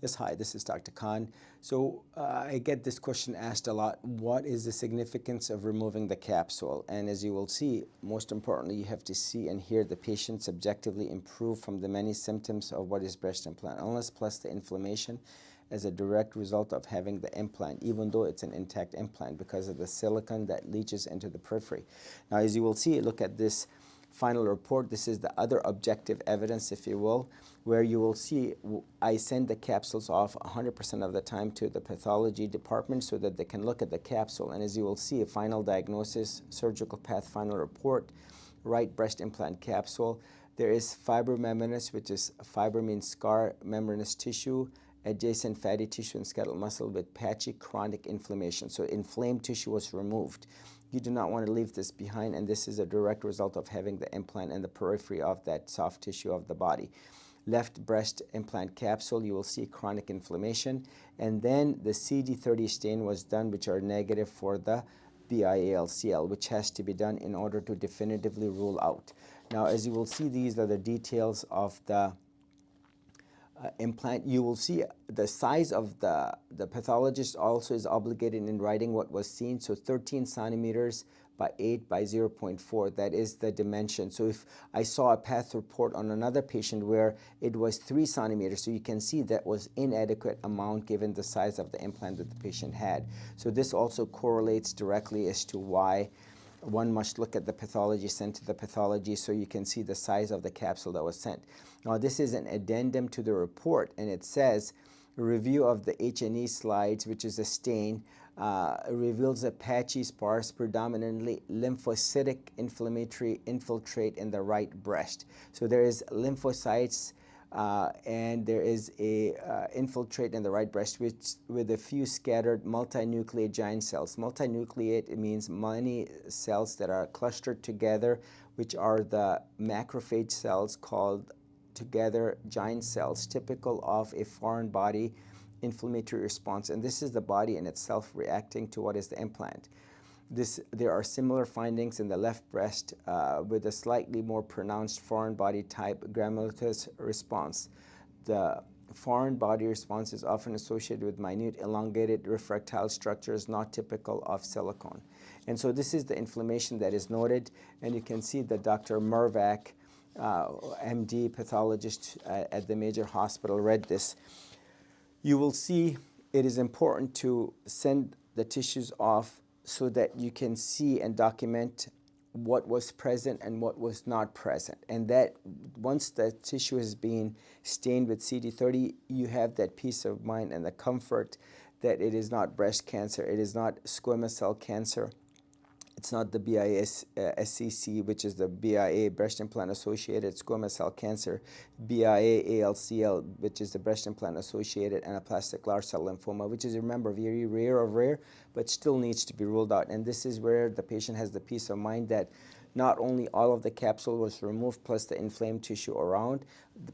Yes, hi, this is Dr. Khan. So I get this question asked a lot. What is the significance of removing the capsule? And as you will see, most importantly, you have to see and hear the patient subjectively improve from the many symptoms of what is breast implant illness, plus the inflammation as a direct result of having the implant, even though it's an intact implant, because of the silicone that leaches into the periphery. Now, as you will see, look at this final report. This is the other objective evidence, if you will, where you will see I send the capsules off 100% of the time to the pathology department so that they can look at the capsule. And as you will see, a final diagnosis, surgical path final report, right breast implant capsule. There is fibromembranous, which is fiber means scar, membranous tissue, adjacent fatty tissue and skeletal muscle with patchy chronic inflammation. So inflamed tissue was removed. You do not want to leave this behind, and this is a direct result of having the implant in the periphery of that soft tissue of the body. Left breast implant capsule, you will see chronic inflammation, and then the CD30 stain was done, which are negative for the BIA-ALCL, which has to be done in order to definitively rule out. Now, as you will see, these are the details of the implant. You will see the size of the pathologist also is obligated in writing what was seen. So 13 centimeters by 8 by 0.4, that is the dimension. So if I saw a path report on another patient where it was 3 centimeters, so you can see that was inadequate amount given the size of the implant that the patient had. So this also correlates directly as to why one must look at the pathology sent to the pathology so you can see the size of the capsule that was sent. Now, this is an addendum to the report, and it says, a review of the H&E slides, which is a stain, reveals a patchy, sparse, predominantly lymphocytic inflammatory infiltrate in the right breast. So there is lymphocytes and there is a infiltrate in the right breast with a few scattered multinucleate giant cells. Multinucleate, it means many cells that are clustered together, which are the macrophage cells called together giant cells, typical of a foreign body inflammatory response. And this is the body in itself reacting to what is the implant. There are similar findings in the left breast with a slightly more pronounced foreign body type granulomatous response. The foreign body response is often associated with minute elongated refractile structures not typical of silicone. And so this is the inflammation that is noted, and you can see that Dr. Mervak, MD pathologist at the major hospital, read this. You will see it is important to send the tissues off so that you can see and document what was present and what was not present. And that once the tissue has been stained with CD30, you have that peace of mind and the comfort that it is not breast cancer, it is not squamous cell cancer, it's not the BIA-SCC, which is the BIA, breast implant associated squamous cell cancer, BIA-ALCL, which is the breast implant associated anaplastic large cell lymphoma, which is, remember, very rare of rare, but still needs to be ruled out. And this is where the patient has the peace of mind that not only all of the capsule was removed plus the inflamed tissue around,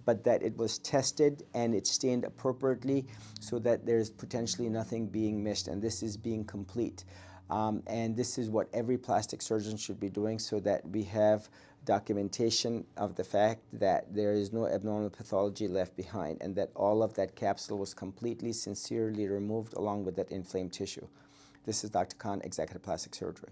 but that it was tested and it stained appropriately so that there's potentially nothing being missed, and this is being complete. And this is what every plastic surgeon should be doing so that we have documentation of the fact that there is no abnormal pathology left behind and that all of that capsule was completely, sincerely removed along with that inflamed tissue. This is Dr. Khan, Executive Plastic Surgery.